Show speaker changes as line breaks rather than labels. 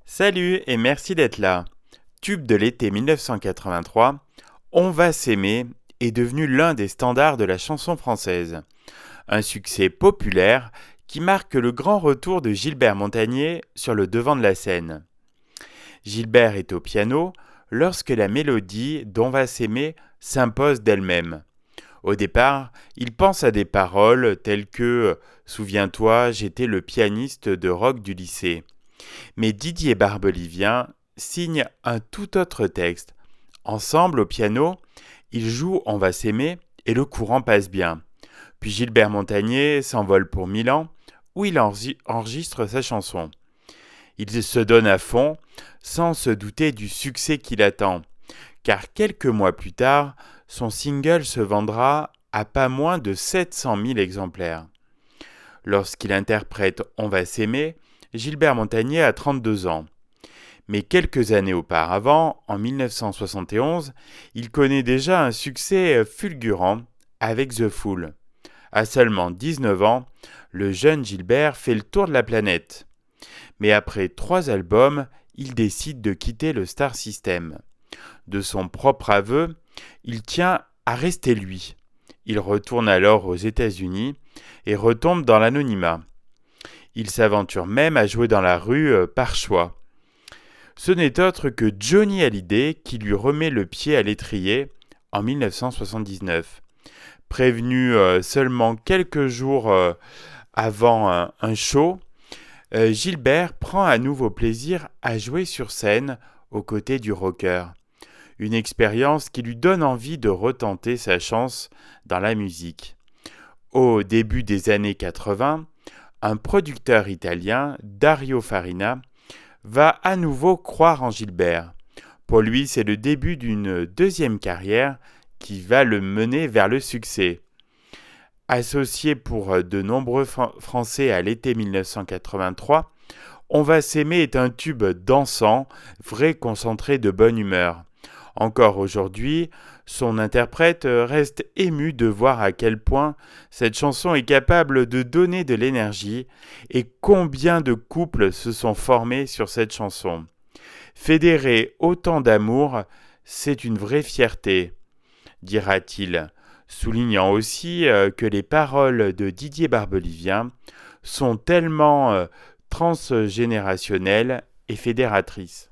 Salut et merci d'être là. Tube de l'été 1983, On va s'aimer est devenu l'un des standards de la chanson française. Un succès populaire qui marque le grand retour de Gilbert Montagné sur le devant de la scène. Gilbert est au piano lorsque la mélodie d'On va s'aimer s'impose d'elle-même. Au départ, il pense à des paroles telles que Souviens-toi, j'étais le pianiste de rock du lycée. Mais Didier Barbelivien signe un tout autre texte. Ensemble, au piano, ils jouent On va s'aimer et le courant passe bien. Puis Gilbert Montagné s'envole pour Milan, où il enregistre sa chanson. Il se donne à fond, sans se douter du succès qui l'attend, car quelques mois plus tard, son single se vendra à pas moins de 700 000 exemplaires. Lorsqu'il interprète On va s'aimer, Gilbert Montagné a 32 ans. Mais quelques années auparavant, en 1971, il connaît déjà un succès fulgurant avec The Fool. À seulement 19 ans, le jeune Gilbert fait le tour de la planète. Mais après 3 albums, il décide de quitter le Star System. De son propre aveu, il tient à rester lui. Il retourne alors aux États-Unis et retombe dans l'anonymat. Il s'aventure même à jouer dans la rue par choix. Ce n'est autre que Johnny Hallyday qui lui remet le pied à l'étrier en 1979. Prévenu seulement quelques jours avant un show, Gilbert prend à nouveau plaisir à jouer sur scène aux côtés du rocker. Une expérience qui lui donne envie de retenter sa chance dans la musique. Au début des années 80, un producteur italien, Dario Farina, va à nouveau croire en Gilbert. Pour lui, c'est le début d'une deuxième carrière qui va le mener vers le succès. Associé pour de nombreux Français à l'été 1983, On va s'aimer est un tube dansant, vrai concentré de bonne humeur. Encore aujourd'hui, son interprète reste ému de voir à quel point cette chanson est capable de donner de l'énergie et combien de couples se sont formés sur cette chanson. Fédérer autant d'amour, c'est une vraie fierté, dira-t-il, soulignant aussi que les paroles de Didier Barbelivien sont tellement transgénérationnelles et fédératrices.